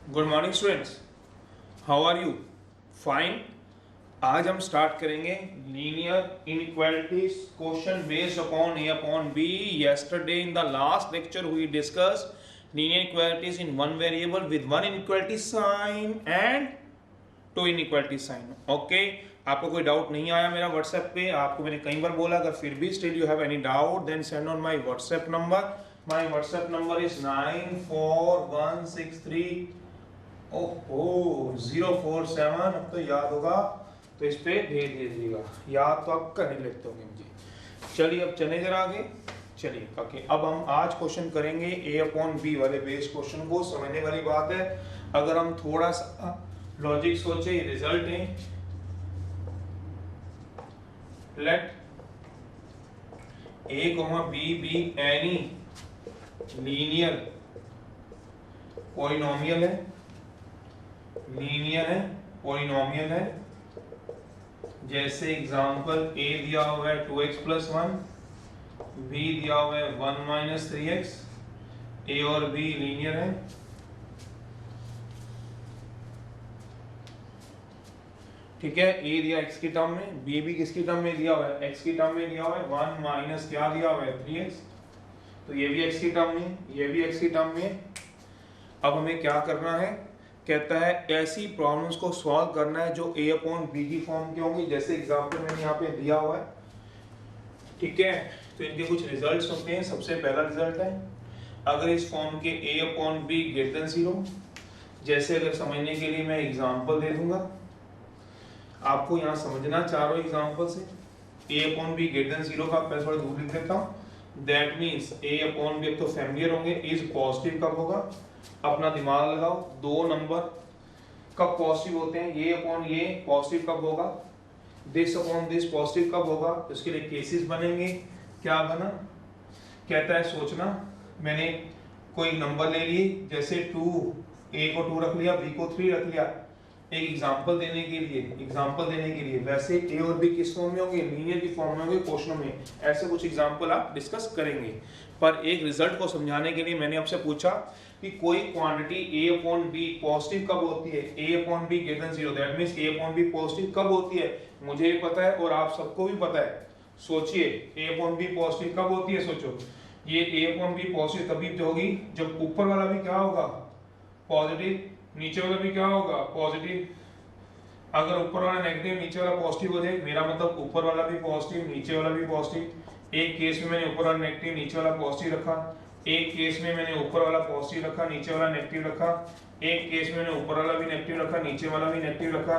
Good morning students, how are you? Fine. आज हम start करेंगे linear inequalities question based upon A upon B. yesterday in the last lecture we discussed linear inequalities in one variable with one inequality sign and two inequality sign. Okay, आपको कोई doubt नहीं आया मेरा WhatsApp पे? आपको मैंने कई बार बोला, अगर फिर भी still you have any doubt then send on my WhatsApp number. My WhatsApp number is 94163 047। अब तो याद होगा तो इस पे भेज दीजिएगा, याद तो आप कर नहीं लेते होंगे मुझे। चलिए अब चले जरा आगे। चलिए ओके, अब हम आज क्वेश्चन करेंगे ए अपॉन बी वाले बेस क्वेश्चन को। समझने वाली बात है, अगर हम थोड़ा सा लॉजिक सोचे, रिजल्ट है let A comma B B any linear polynomial है, लीनियर है, पॉलिनोमियल है। जैसे एग्जांपल ए दिया हुआ है 2x + 1, बी दिया हुआ है 1 - 3x। ए और बी लीनियर है। ठीक है, ए दिया x की टर्म में, बी भी किसकी टर्म में दिया हुआ है? x की टर्म में दिया हुआ है। 1 माइनस क्या दिया हुआ है? 3x। तो ये भी x की टर्म में, ये भी x की टर्म में। अब हमें क्या करना है? कहता है ऐसी प्रॉब्लम्स को सॉल्व करना है जो a अपॉन बी की फॉर्म की होंगी। जैसे एग्जांपल मैंने यहाँ पे दिया हुआ है। ठीक है, तो इनके कुछ रिजल्ट्स होते हैं। सबसे पहला रिजल्ट है, अगर इस फॉर्म के a upon B greater than 0। जैसे अगर समझने के लिए मैं एग्जांपल दे दूंगा, आपको यहाँ समझना चारों एग्जांपल से। a upon B greater than 0 का मैं थोड़ा दूर लिख देता हूँ। That means a upon B, अब तो फैमिलियर होंगे, इज पॉजिटिव कब होगा? अपना दिमाग लगाओ, दो नंबर कब पॉजिटिव होते हैं? ये अपॉन ये पॉजिटिव कब होगा? दिस अपॉन दिस पॉजिटिव कब होगा? उसके लिए केसेस बनेंगे। क्या बना? कहता है सोचना, मैंने कोई नंबर ले ली, जैसे 2, a को 2 रख लिया, b को 3 रख लिया, एक एग्जांपल देने के लिए। वैसे a और b किस फॉर्म में होंगे? लीनियर की फॉर्म में होंगे क्वेश्चनों में। ऐसे कुछ एग्जांपल आप डिस्कस करेंगे। पर एक रिजल्ट को समझाने के लिए मैंने आपसे पूछा कि कोई quantity a upon b positive कब होती है? a upon b greater than 0, that means a upon b positive कब होती है? मुझे भी पता है और आप सबको भी पता है। सोचिए, a अपॉन b पॉजिटिव कब होती है? सोचो, ये a अपॉन b पॉजिटिव तभी होगी जब ऊपर वाला भी क्या होगा? पॉजिटिव, नीचे वाला भी क्या होगा? पॉजिटिव। अगर ऊपर वाला नेगेटिव, नीचे वाला पॉजिटिव हो जाए, मेरा मतलब ऊपर वाला भी पॉजिटिव, नीचे वाला भी पॉजिटिव। एक केस में मैंने ऊपर वाला नेगेटिव, नीचे वाला पॉजिटिव रखा। एक केस में मैंने ऊपर वाला पॉजिटिव रखा, नीचे वाला नेगेटिव रखा। एक केस में मैंने ऊपर वाला भी नेगेटिव रखा, नीचे वाला भी नेगेटिव रखा।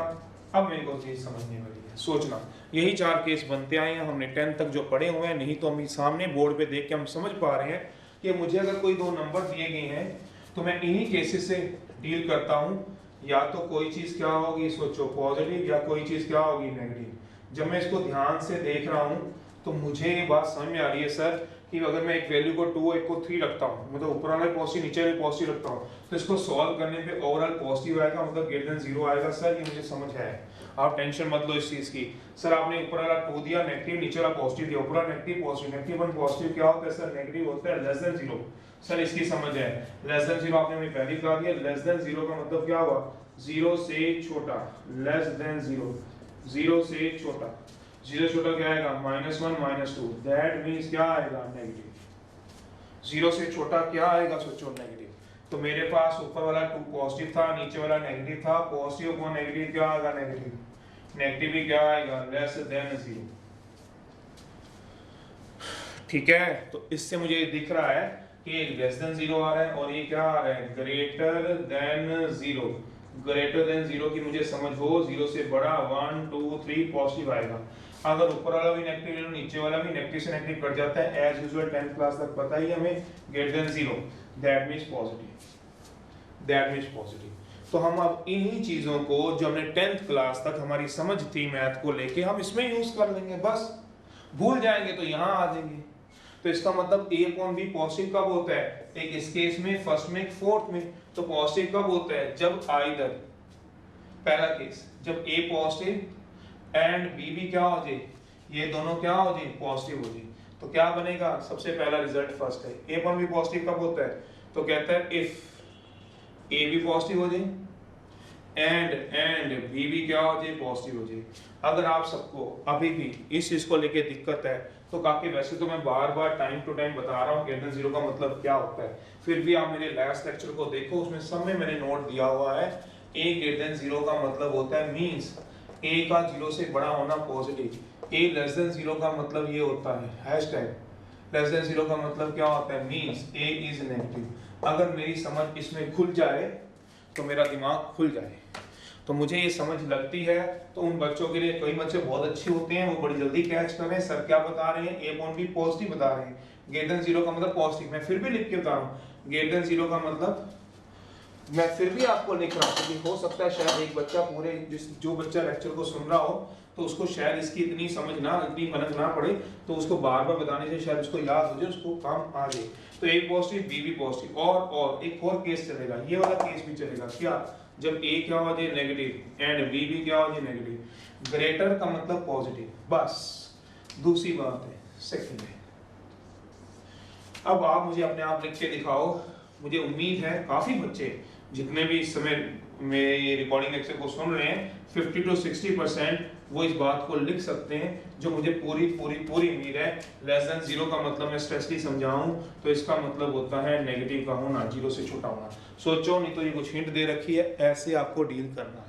अब मेरे को चीज समझने वाली है, सोचना। यही 4 केस बनते आए हैं, हमने 10 तक जो पढ़े हुए हैं। नहीं तो हम सामने बोर्ड पे देख के हम समझ पा रहे हैं कि मुझे अगर कोई दो नंबर दिए गए हैं तो मैं इन्हीं केसेस से डील करता हूँ। या तो कोई चीज क्या होगी, सोचो, पॉजिटिव, या कोई चीज क्या होगी, नेगेटिव। जब मैं इसको ध्यान से देख रहा हूँ तो मुझे ये बात समझ में आ रही है सर कि अगर मैं एक वैल्यू को 2, एक को 3 रखता हूँ, मतलब ऊपर वाला पॉजिटिव, नीचे वाला पॉजिटिव रखता हूँ, तो इसको सॉल्व करने पे ओवरऑल पॉजिटिव आएगा, मतलब ग्रेटर देन 0 आएगा। सर ये मुझे समझ है, आप टेंशन मत लो इस चीज की। सर आपने ऊपर वाला 2 दिया नेगेटिव, नीचे वाला पॉजिटिव दिया, ऊपर वाला negative positive, negative one positive क्या होता है सर? नेगेटिव होता है लेस देन 0। सर इसकी समझ है, लेस देन 0 आपने हमें पहले बता दिया। लेस देन 0 का मतलब क्या हुआ? 0 से छोटा, लेस देन 0, 0 से छोटा। 0 छोटा क्या आएगा? -1 -2, दैट मींस क्या आएगा? नेगेटिव। 0 से छोटा क्या आएगा? सोचो, नेगेटिव। तो मेरे पास ऊपर वाला 2 पॉजिटिव था, नीचे वाला नेगेटिव था। पॉजिटिव को नेगेटिव क्या आएगा? नेगेटिव। नेगेटिव भी क्या आएगा? Less than 0। ठीक है, तो इससे मुझे दिख रहा है कि एक लेस देन 0 आ रहा है और ये क्या आ रहा है? Greater than 0। ग्रेटर देन 0 की मुझे समझ हो, 0 से बड़ा 1 2 3 पॉजिटिव आएगा। अगर ऊपर वाला भी नेगेटिव ले लो, नीचे वाला भी, नेगेटिव से नेगेटिव कट जाता है एज यूजुअल। 10th क्लास तक पता ही हमें, greater than 0 that means positive, that means positive. तो हम अब इन्हीं चीजों को जो हमने 10th क्लास तक हमारी समझ थी मैथ को लेके, हम इसमें यूज कर लेंगे। बस भूल जाएंगे तो यहाँ आ जाएंगे। तो इसका मतलब a अपॉन b पॉजिटिव कब होता है? एक इस केस में, फर्स्ट में, फोर्थ में। तो पॉजिटिव कब होता है? जब आइदर, पहला केस, जब a पॉजिटिव एंड b भी क्या हो जाए? ये दोनों क्या हो जाए? पॉजिटिव हो जाए। तो क्या बनेगा? सबसे पहला रिजल्ट फर्स्ट है। a अपॉन b पॉजिटिव कब होता है? तो कहता है इफ ए भी पॉजिटिव हो जाए एंड बी भी क्या हो जाए, पॉजिटिव हो जाए। अगर आप सबको अभी भी इस चीज को लेके दिक्कत है तो काफी, वैसे तो मैं बार बार टाइम टू टाइम बता रहा हूँ ग्रेटर देन जीरो का मतलब क्या होता है, फिर भी आप मेरे लास्ट लेक्चर को देखो, उसमें सब में मैंने नोट दिया हुआ है। ए ग्रेटर देन जीरो का मतलब होता है मींस ए का जीरो से बड़ा होना पॉजिटिव, ए लेस देन जीरो का मतलब ये होता है हैशटैग लेस देन जीरो का मतलब क्या होता है, मींस ए इज नेगेटिव। अगर मेरी समझ इसमें खुल जाए तो मेरा दिमाग खुल जाए, तो मुझे ये समझ लगती है। तो उन बच्चों के लिए, कई बच्चे बहुत अच्छे होते हैं, वो बड़ी जल्दी कैच कर रहे हैं सर क्या बता रहे हैं, ए अपॉन बी पॉजिटिव बता रहे हैं, ग्रेटर देन जीरो का मतलब पॉजिटिव। मैं फिर भी लिख के बता रहा हूँ ग्रेटर देन जीरो का मतलब, मैं फिर भी आपको लिख रहा हूँ क्योंकि हो सकता है शायद एक बच्चा पूरे जो बच्चा लेक्चर को सुन रहा हो तो उसको शायद इसकी इतनी समझ ना, इतनी भनक ना पड़े, तो उसको बार बार बताने से शायद उसको याद हो जाए, उसको काम आ जाए। तो ए पॉजिटिव बी भी पॉजिटिव, और एक और केस चलेगा, ये वाला केस भी चलेगा क्या, जब ए क्या हो जाए नेगेटिव एंड बी भी क्या हो जाए नेगेटिव, ग्रेटर का मतलब पॉजिटिव, बस दूसरी बात है सेकंड है। अब आप मुझे अपने आप लिख के दिखाओ, मुझे उम्मीद है काफी बच्चे जितने भी इस समय मेरे ये रिकॉर्डिंग लेक्चर को सुन रहे हैं 50 to 60% वो इस बात को लिख सकते हैं, जो मुझे पूरी उम्मीद है। लेस देन जीरो का मतलब मैं स्ट्रेसली समझाऊं तो इसका मतलब होता है नेगेटिव का होना, जीरो से छोटा होना। सोचो, नहीं तो ये कुछ हिंट दे रखी है, ऐसे आपको डील करना है।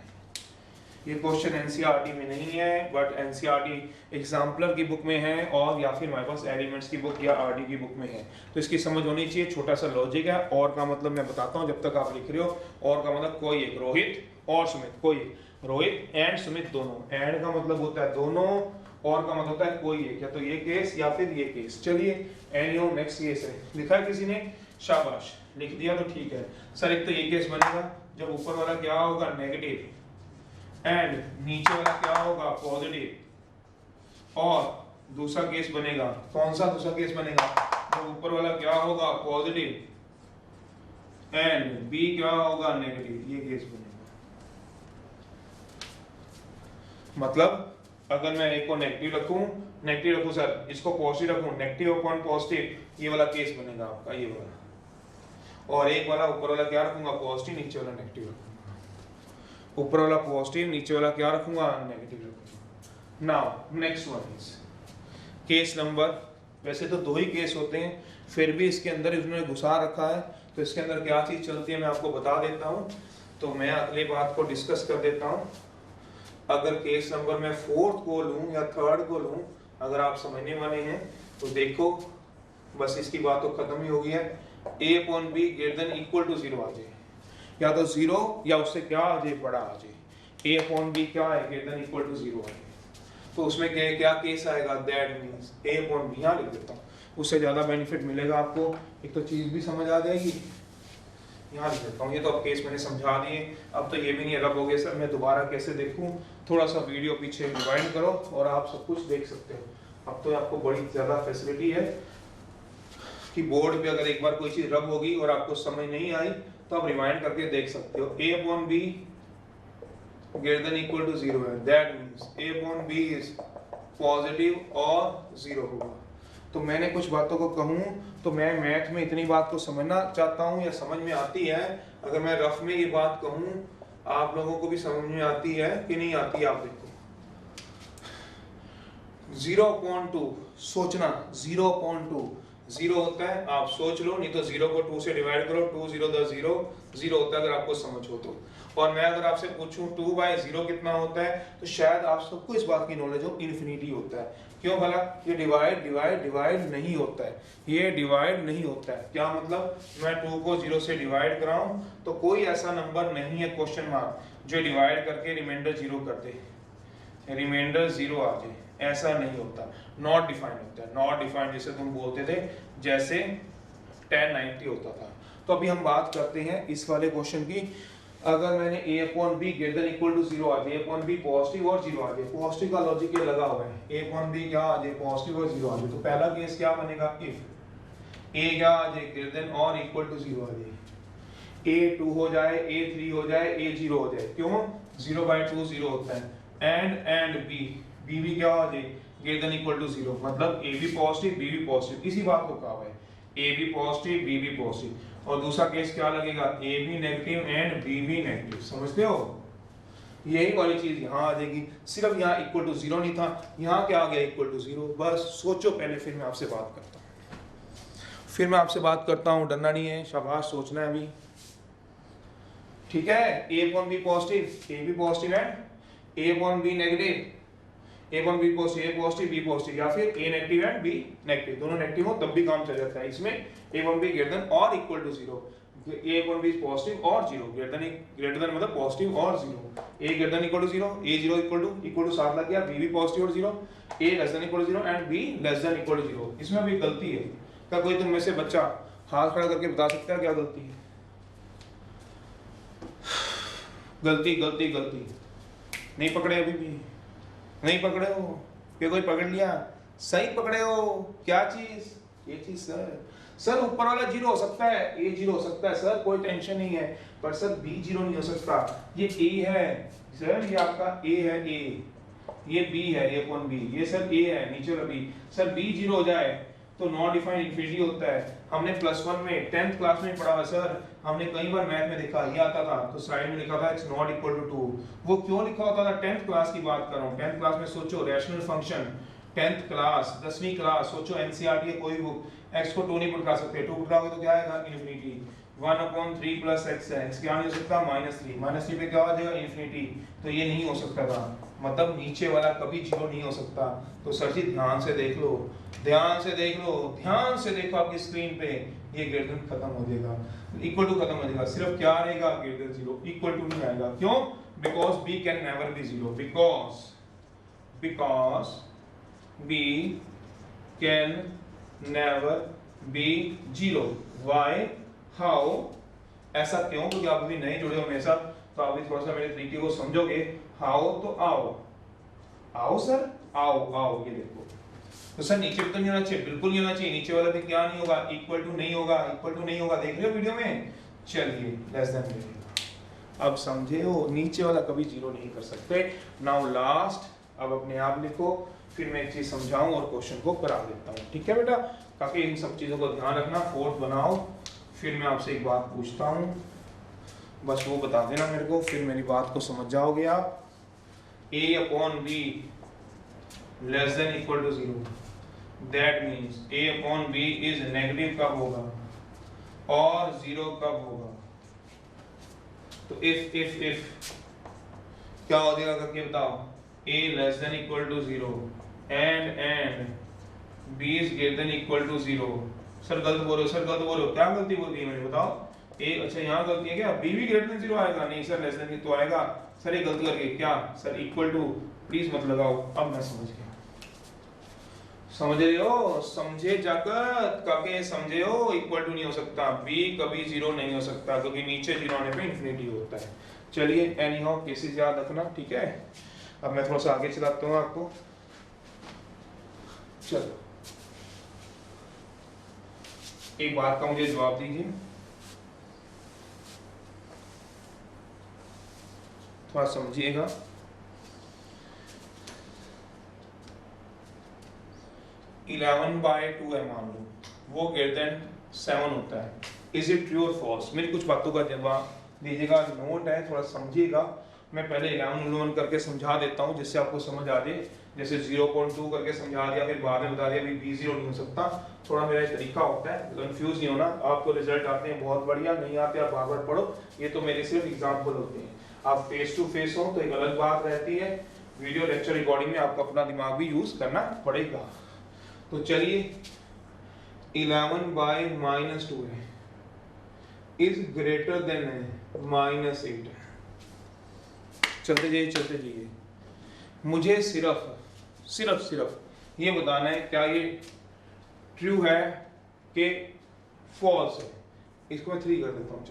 ये क्वेश्चन एनसीईआरटी में नहीं है, बट एनसीईआरटी एग्जाम्पलर की बुक में है, और या फिर हमारे पास एलिमेंट्स की बुक या आरडी की बुक में है, तो इसकी समझ होनी चाहिए। छोटा सा लॉजिक है, और का मतलब मैं बताता हूँ जब तक आप लिख रहे हो। और का मतलब कोई एक, रोहित और सुमित, कोई एक, रोहित एंड सुमित दोनों, एंड का मतलब होता है दोनों, और का मतलब होता है कोई एक, या तो ये केस या फिर ये केस। चलिए एनीहो नेक्स्ट केस है, लिखा है किसी ने, शाबाश लिख दिया तो ठीक है। सर एक तो ये केस बनेगा जब ऊपर वाला क्या होगा नेगेटिव एंड नीचे वाला क्या होगा पॉजिटिव, और दूसरा केस बनेगा, कौन सा दूसरा केस बनेगा, जब ऊपर वाला क्या होगा पॉजिटिव एंड बी क्या होगा नेगेटिव, ये केस बनेगा। मतलब अगर मैं एक को नेगेटिव रखूं सर, इसको पॉजिटिव रखूं, नेगेटिव अपॉन पॉजिटिव, ये वाला केस बनेगा आपका, ये वाला। और एक वाला ऊपर वाला क्या रखूंगा पॉजिटिव, नीचे वाला नेगेटिव रखूंगा, ऊपर वाला पॉजिटिव नीचे वाला क्या रखूंगा नेगेटिव रखूंगा। Now next one is case number, वैसे तो दो ही केस होते हैं, फिर भी इसके अंदर इन्होंने घुसा रखा है, तो इसके अंदर क्या चीज चलती है मैं आपको बता देता हूं। तो मैं अगली बात को डिस्कस कर देता हूं। अगर केस नंबर मैं फोर्थ को लूं या थर्ड को लूं, अगर आप समझने वाले हैं तो देखो, बस इसकी बात तो खत्म ही हो गई है। a upon B greater than equal to zero आ जाए, या तो जीरो या उससे क्या आ जाए बड़ा आ जाए। a अपॉन बी क्या है greater than equal to zero आ जाए, तो उसमें क्या केस आएगा, that means a upon B, यहाँ लिख देता हूँ, उससे ज्यादा बेनिफिट मिलेगा आपको, एक तो चीज भी समझ आ जाएगी। यहाँ लिख देता हूँ, ये तो अब केस मैंने समझा दिए, अब तो ये भी नहीं रब हो गया सर मैं दोबारा कैसे देखूँ, थोड़ा सा वीडियो पीछे रिवाइंड करो और आप सब कुछ देख सकते हो। अब तो आपको बड़ी ज्यादा फैसिलिटी है कि बोर्ड पे अगर एक बार कोई चीज रब होगी और आपको समझ नहीं आई तो आप रिवाइंड करके देख सकते हो। a upon B greater than equal to zero है, that means a upon B is positive और जीरो होगा। तो मैंने कुछ बातों को कहूँ तो मैं मैथ में इतनी बात को समझना चाहता हूँ या समझ में आती है, अगर मैं रफ में ये बात कहूँ आप लोगों को भी समझ में आती है कि नहीं आती, आप देखो 0.2 सोचना, 0.2 जीरो होता है, आप सोच लो, नहीं तो जीरो को 2 से डिवाइड करो, 2 0 10 0 जीरो होता है अगर आपको समझ हो तो। और मैं अगर आपसे पूछूं 2 बाय 0 कितना होता है, तो शायद आप सबको इस बात की नॉलेज हो इन्फिनिटी होता है। क्यों भला, ये डिवाइड नहीं होता है, ये डिवाइड नहीं होता है। क्या मतलब, मैं 2 को 0 से डिवाइड कराऊं तो कोई ऐसा नंबर नहीं है क्वेश्चन मार्क जो डिवाइड करके रिमाइंडर 0 कर दे, रिमाइंडर 0 आ जाए, ऐसा नहीं होता। नॉट डिफाइंड होता है, नॉट डिफाइंड जैसे तुम बोलते थे, जैसे 1090 होता था। तो अभी हम बात करते हैं इस वाले क्वेश्चन की। अगर मैंने a upon B greater than equal to 0 आ जाए, a अपॉन बी पॉजिटिव और 0 आ जाए, पॉजिटिव का लॉजिक ये लगा हुआ है, a अपॉन बी क्या आ जाए पॉजिटिव और 0 आ जाए, तो पहला केस क्या बनेगा, इफ a क्या आ जाए ग्रेटर देन और इक्वल टू 0 आ जाए, a 2 हो जाए, a 3 हो जाए, a 0 हो जाए, क्यों 0/2 0 होता है, एंड b भी क्या आ जाए ग्रेटर देन इक्वल टू 0, मतलब a भी पॉजिटिव b भी पॉजिटिव, इसी बात को कहा है a भी पॉजिटिव b भी पॉजिटिव। और दूसरा केस क्या लगेगा, ए भी नेगेटिव एंड बी भी नेगेटिव, समझते हो? यही वाली चीज यहाँ आ जाएगी, सिर्फ यहाँ इक्वल टू 0 नहीं था, यहाँ क्या आ गया, इक्वल टू 0। बस सोचो पहले, फिर मैं आपसे बात करता हूँ, डरना नहीं है, शाबाश, सोचना है अभी, ठीक है? A upon B positive, A भी पॉजिटिव है, A upon B negative, A upon B positive, A positive B positive, या फिर A negative and B negative, दोनों नेगेटिव हो तब भी काम चल जाता है। इसमें A upon B greater than और equal to 0, A upon B positive और 0, ग्रेटर देन मतलब पॉजिटिव और 0, A greater than equal to 0, A 0 equal to साथ लग गया, बी भी पॉजिटिव और 0, A less than equal to 0 and B less than equal to 0। इसमें भी गलती है, क्या कोई तुम में से बच्चा हाथ खड़ा करके बता सकता है क्या गलती है? गलती नहीं पकड़े, अभी भी नहीं पकड़े हो, क्या कोई पकड़ लिया? सही पकड़े हो, क्या चीज? ये चीज सर ऊपर वाला 0 हो सकता है, ए 0 हो सकता है सर, कोई टेंशन नहीं है, पर सर बी 0 नहीं हो सकता। ये ए है सर, ये आपका ए है, ए ये बी है, ए अपॉन बी, ये सर ए है नीचे वाला बी, सर बी 0 हो जाए तो नॉट डिफाइंड इंफिनिटी होता है। हमने +1 में 10th क्लास में पढ़ा है सर, हमने कई बार मैथ में देखा, ये आता था तो साइड में लिखा था x नॉट इक्वल टू 2। वो क्यों लिखा होता था? 10th क्लास की बात कर रहा हूँ, 10th क्लास में सोचो, रैशनल फंक्शन 10th क्लास 10वीं क्लास, सोचो एनसीईआरटी कोई बुक, x को 2 नहीं पढ़ा सकते, 2 पढ़ाओगे तो क्या आएगा, इनफिनिटी। 1/3 प्लस x है, x क्या नहीं हो सकता, -3 पे क्या आ जाएगा, इनफिनिटी। तो ये नहीं हो सकता था, मतलब नीचे वाला कभी 0 नहीं हो सकता। तो सर जी ध्यान से देख लो, ध्यान से देखो आपकी स्क्रीन पे, ये ग्रेटर देन खत्म हो जाएगा, इक्वल टू खत्म हो जाएगा, सिर्फ क्या रहेगा, ग्रेटर देन 0, इक्वल टू नहीं आएगा। क्यों? Because b can never be 0, because b can never be 0। Why, how, ऐसा क्यों? क्योंकि आप अभी नए जुड़े हो मेरे साथ, तो आप भी थोड़ा सा मेरे तरीके को समझोगे। हाउ तो आओ सर, आओ, ये देखो, तो सर नीचे भी तो नहीं होना चाहिए, बिल्कुल नहीं होना चाहिए, नीचे वाला भी क्या नहीं होगा, इक्वल टू नहीं होगा, देख रहे हो वीडियो में? चलिए लेस देन, अब समझे हो, नीचे वाला कभी 0 नहीं कर सकते। नाउ लास्ट, अब अपने आप लिखो, फिर मैं एक चीज समझाऊं और क्वेश्चन को करा देता हूं, ठीक है बेटा? ताकि इन सब चीजों को ध्यान रखना, फोर्थ बनाओ। फिर मैं आपसे एक बात पूछता हूं, बस वो बता देना मेरे को, फिर मेरी बात को समझ जाओगे आप। a upon b less than equal to 0, that means a upon b is negative कब होगा और 0 कब होगा? तो इफ क्या हो जाएगा करके बताओ, a less than equal to 0 and b is greater than equal to 0। Sir गलत बोल रहे हो, क्या गलती बोल दी मैंने, बताओ? ए, अच्छा यहाँ गलती है क्या, b भी ग्रेटर देन 0 आएगा? नहीं सर, लेस देन तो आएगा सर, ये गलती करके क्या सर, इक्वल टू प्लीज मत लगाओ। अब मैं समझ गया, समझ रहे हो? समझे जाकर काके, समझे हो? इक्वल टू नहीं हो सकता, b कभी 0 नहीं हो सकता, क्योंकि नीचे 0 आने पे इंफिनिटी होता है। चलिए एनी हाउ केसेस याद रखना, ठीक है? अब मैं थोड़ा सा आगे चलाता हूँ आपको, चलो एक बात का मुझे जवाब दीजिए, थोड़ा समझिएगा। इलेवन बाय 2 है मान लो, वो ग्रेटर देन 7 होता है, इज इट ट्रू और फॉल्स? मेरी कुछ बातों का जवाब दीजिएगा, नोट है, थोड़ा समझिएगा। मैं पहले 11 करके समझा देता हूँ जिससे आपको समझ आ जाए, जैसे 0.2 करके समझा दिया, फिर बाद में बता दिया भी b 0 नहीं हो सकता। थोड़ा मेरा तरीका होता है, कंफ्यूज नहीं होना। आपको रिजल्ट आते हैं बहुत बढ़िया, नहीं आते आप बार बार पढ़ो, ये तो मेरे सिर्फ एग्जाम्पल होते हैं। आप फेस टू फेस हो तो एक अलग बात रहती है, वीडियो लेक्चर रिकॉर्डिंग में आपको अपना दिमाग भी यूज करना पड़ेगा। तो चलिए 11 बाय -2 है, इज ग्रेटर देन -8। चलते जाइए, मुझे सिर्फ ये बताना है क्या ये ट्रू है कि फॉल्स है। इसको मैं 3 कर देता हूँ,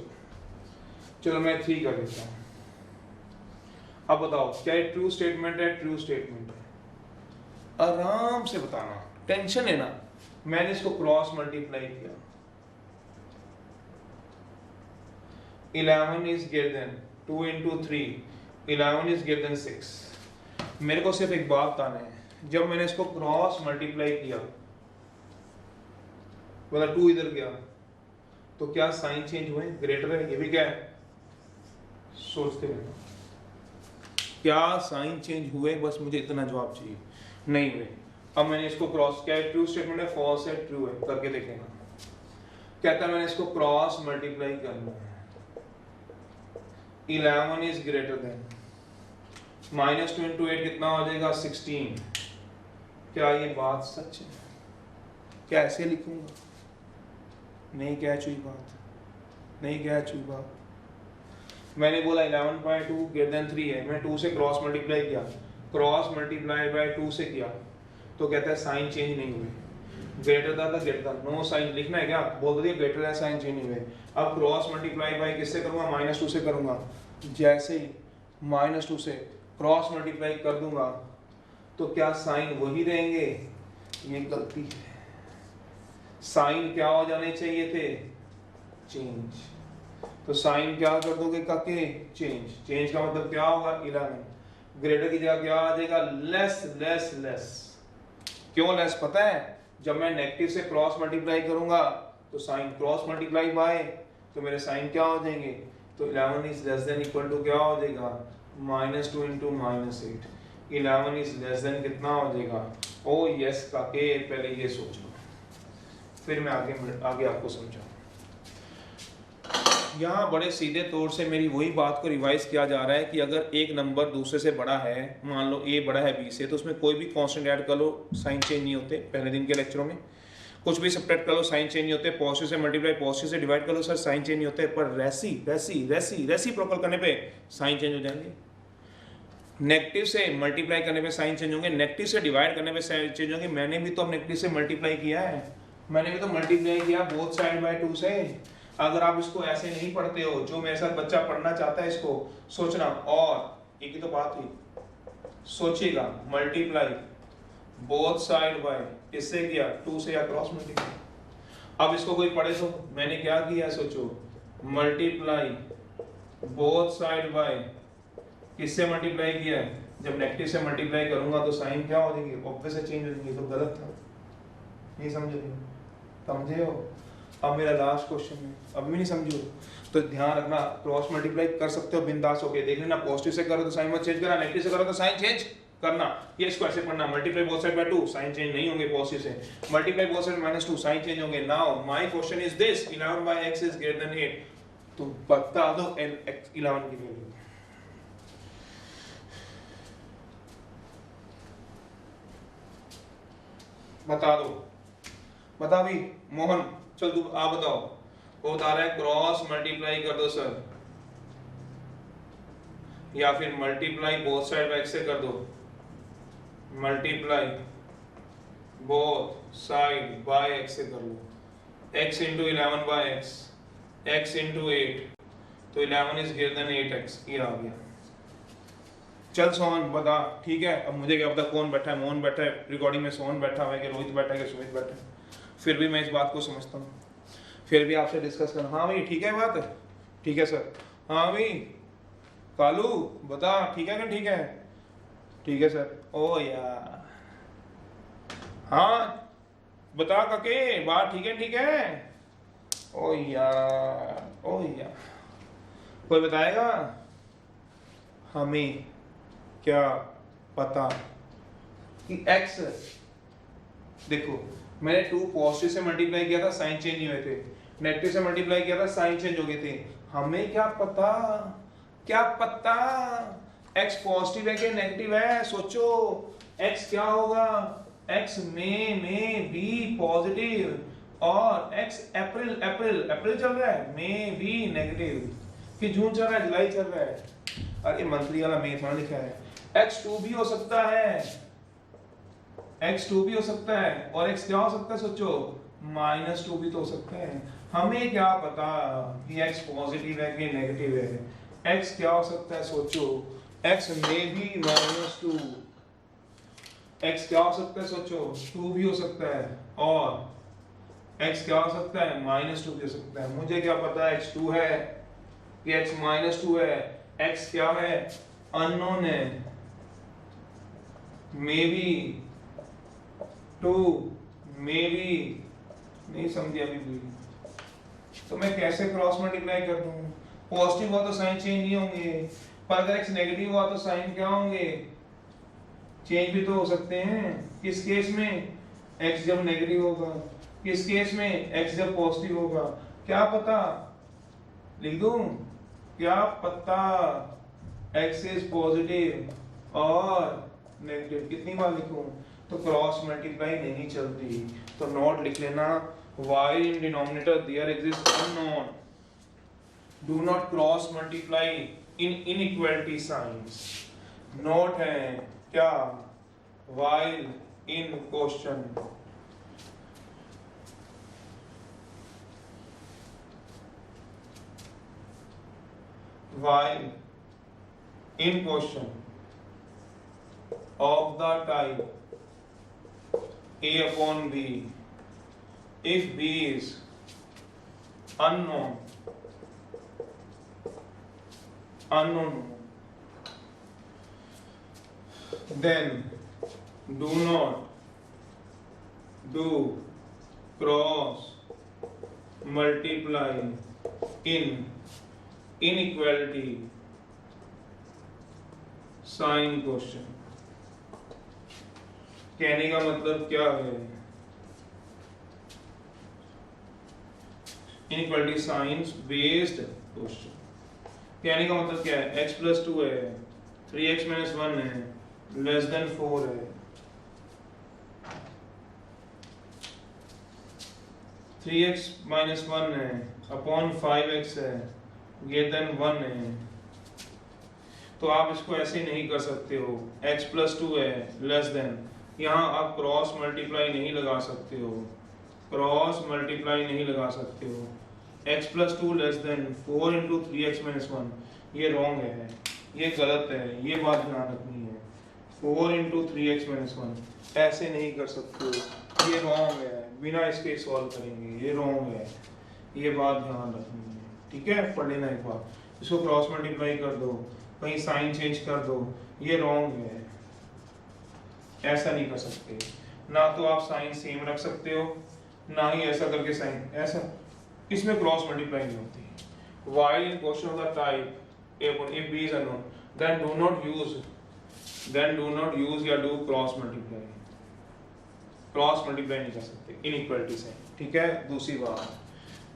चलो मैं 3 कर देता हूँ। अब बताओ क्या ये ट्रू स्टेटमेंट है? ट्रू स्टेटमेंट है, आराम से बताना, टेंशन है ना। मैंने इसको क्रॉस मल्टीप्लाई किया, 11 is greater then 2 into 3, 11 is greater then 6। मेरे को सिर्फ एक बात बताना है, जब मैंने इसको क्रॉस मल्टीप्लाई किया, मतलब 2 इधर गया, तो क्या साइन चेंज हुए? ग्रेटर है, ये भी क्या है? सोचते रहना क्या साइन चेंज हुए, बस मुझे इतना जवाब चाहिए। नहीं हुए। अब मैंने इसको क्रॉस, क्या है? ट्रू स्टेटमेंट है, फॉल्स है, ट्रू है, करके देखेंगे। कहता है मैंने इसको क्रॉस मल्टीप्लाई करना है। 11 इज ग्रेटर देन -2 into 8 कितना हो जाएगा? 16। क्या ये बात सच है? क्या ऐसे लिखूंगा? नहीं कैच हुई बात, नहीं कैच हुई बात। मैंने बोला 11/2 ग्रेटर देन 3 है, मैं 2 से क्रॉस मल्टीप्लाई किया, क्रॉस मल्टीप्लाई बाय 2 से किया, तो कहता है साइन चेंज नहीं हुए। ग्रेटर था ग्रेटर था, नो साइन लिखना है क्या? बोल दिया ग्रेटर है, साइन चेंज नहीं हुए। अब क्रॉस मल्टीप्लाई बाय किससे करूंगा? -2 से करूंगा। जैसे ही -2 से क्रॉस मल्टीप्लाई कर दूंगा तो क्या साइन वही रहेंगे? ये गलती है। साइन क्या हो जाने चाहिए थे? चेंज। तो साइन क्या कर दोगे काके? चेंज। चेंज का मतलब क्या होगा? 11। ग्रेटर की जगह क्या आ जाएगा? Less less less. क्यों लेस पता है? जब मैं नेगेटिव से क्रॉस मल्टीप्लाई करूंगा तो साइन क्रॉस मल्टीप्लाई बाय, तो मेरे साइन क्या हो जाएंगे? तो 11 is less than equal to क्या हो जाएगा? -2 into -8। 11 इज लेस देन कितना हो जाएगा? ओ यस काके, पहले ये सोच लो, फिर मैं आगे आपको समझाऊं। यहाँ बड़े सीधे तौर से मेरी वही बात को रिवाइज किया जा रहा है कि अगर एक नंबर दूसरे से बड़ा है, मान लो a बड़ा है b से, तो उसमें कोई भी कांस्टेंट ऐड कर लो, साइन चेंज नहीं होते। पहले दिन के लेक्चरों में कुछ भी सब्ट्रैक्ट कर लो, साइन चेंज नहीं होते। पॉजिटिव से मल्टीप्लाई, पॉजिटिव से डिवाइड कर लो, सर साइन चेंज नहीं होते। पर रेसिप्रोकल करने पे साइन चेंज हो जाएंगे। नेगेटिव से मल्टीप्लाई करने पे साइन चेंज होंगे, नेगेटिव से डिवाइड करने पे साइन चेंज होंगे। मैंने भी तो नेगेटिव से मल्टीप्लाई किया है, मैंने भी तो मल्टीप्लाई किया बोथ साइड बाय 2 से। अगर आप इसको ऐसे नहीं पढ़ते हो, जो मेरे साथ बच्चा पढ़ना चाहता है इसको सोचना, और एक ही तो बात हुई, सोचिएगा मल्टीप्लाई बोथ साइड बाय, इससे किया 2 से या क्रॉस मल्टीप्लाई। अब इसको कोई पढ़े तो मैंने क्या किया? सोचो, मल्टीप्लाई बोथ साइड बाय, किससे मल्टीप्लाई किया है? जब नेगेटिव से मल्टीप्लाई करूंगा तो साइन क्या हो जाएंगे? ऑब्वियस से चेंज हो जाएंगे। तो गलत था, नहीं समझे? समझे हो? अब मेरा लास्ट क्वेश्चन है, अब भी नहीं समझो तो ध्यान रखना, क्रॉस मल्टीप्लाई कर सकते हो बिंदास होके, देख लेना। पॉजिटिव से करो तो साइन मत चेंज करना, नेगेटिव से करो तो साइन चेंज करना। ये इसको ऐसे पढ़ना, multiply both side by 2, sign change नहीं होंगे पॉजिटिव से। Multiply both side -2, sign change होंगे। Now my question is this, 11/x is greater than 8, तो बता दो 11 की वैल्यू। बता दो, बता भी मोहन, चल तू आप बताओ। वो बता रहा है क्रॉस मल्टीप्लाई कर दो सर, या फिर multiply both side bye x से कर दो। Multiply both side bye x से कर लो। x into 11/x, x into 8, तो 11 is greater than 8x, ये आ गया। चल सोहन बता, ठीक है। अब मुझे क्या पता कौन बैठा है, मोहन बैठा है रिकॉर्डिंग में, सोहन बैठा हुआ है कि रोहित बैठा है कि सुमित बैठा है, फिर भी मैं इस बात को समझता हूँ, फिर भी आपसे डिस्कस करना। हाँ भाई ठीक है बात है, ठीक है सर। हाँ भाई कालू बता, ठीक है ना? ठीक है, ठीक है सर। ओ यार हाँ बता काके, बात ठीक है? ठीक है। ओ यार, ओ यार, कोई बताएगा? हमें क्या पता कि x, देखो मैंने 2 पॉजिटिव से मल्टीप्लाई किया था, साइन चेंज नहीं हुए थे। नेगेटिव से मल्टीप्लाई किया था, साइन चेंज हो गए थे। हमें क्या पता, क्या पता x पॉजिटिव है कि नेगेटिव है? सोचो x क्या होगा? x में बी पॉजिटिव, और x अप्रैल अप्रैल चल रहा है, में बी नेगेटिव, कि जून चल रहा है, जुलाई चल रहा है। अरे मंथली वाला में थोड़ा लिखा है। x2 भी हो सकता है, x2 भी हो सकता है, और x क्या हो सकता है? सोचो -2 भी तो हो सकता है। हमें क्या पता कि x पॉजिटिव है कि नेगेटिव है? x क्या हो सकता है? सोचो x में भी -2, x क्या हो सकता है? सोचो 2 भी हो सकता है, और x क्या हो सकता है? -2 भी हो सकता है। मुझे क्या पता x2 है कि x -2 है? x क्या है? अननोन है। मे बी 2, मे बी, नहीं समझे अभी भी। तो मैं कैसे क्रॉस मल्टीप्लाई कर दूं? पॉजिटिव हुआ तो साइन चेंज नहीं होंगे, पर अगर x नेगेटिव हुआ तो साइन क्या होंगे? चेंज भी तो हो सकते हैं। किस केस में? x जब नेगेटिव होगा। किस केस में? x जब पॉजिटिव होगा। क्या पता, लिख दूं, क्या पता x इज पॉजिटिव और नेगेटिव। कितनी बार लिखूं? तो क्रॉस मल्टीप्लाई नहीं चलती। तो नोट लिख लेना, while in denominator there exists unknown, do not cross multiply in inequality signs. Note है क्या? while in question, while in question of the type a upon b, if b is unknown then do not do cross multiply in inequality sign question। कहने का मतलब क्या है? Inequality science based question. कहने का मतलब क्या है? x प्लस 2 है, 3x माइनस 1 है, लेस देन 4 है, 3x माइनस 1 है अपॉन 5x है, ग्रेटर देन 1 है। तो आप इसको ऐसे नहीं कर सकते हो, x प्लस 2 है लेस देन, यहाँ आप क्रॉस मल्टीप्लाई नहीं लगा सकते हो, क्रॉस मल्टीप्लाई नहीं लगा सकते हो। x plus 2 less than 4 into 3x minus 1, ये रॉन्ग है, ये गलत है, ये बात ध्यान रखनी है। 4 इंटू 3x माइनस 1 ऐसे नहीं कर सकते हो, ये रॉन्ग है, बिना इसके सॉल्व करेंगे, ये रॉन्ग है, ये बात ध्यान रखनी है। ठीक है, पढ़ लेना एक बार, इसको क्रॉस मल्टीप्लाई कर दो, कहीं साइन चेंज कर दो, ये रॉन्ग है, ऐसा नहीं कर सकते। ना तो आप साइन सेम रख सकते हो, ना ही ऐसा करके साइन ऐसा, इसमें क्रॉस मल्टीप्लाई नहीं होती। while in question of the type if b is unknown then do not use या do cross multiply, cross multiply नहीं कर सकते इनइक्वालिटी से। ठीक है, दूसरी बात,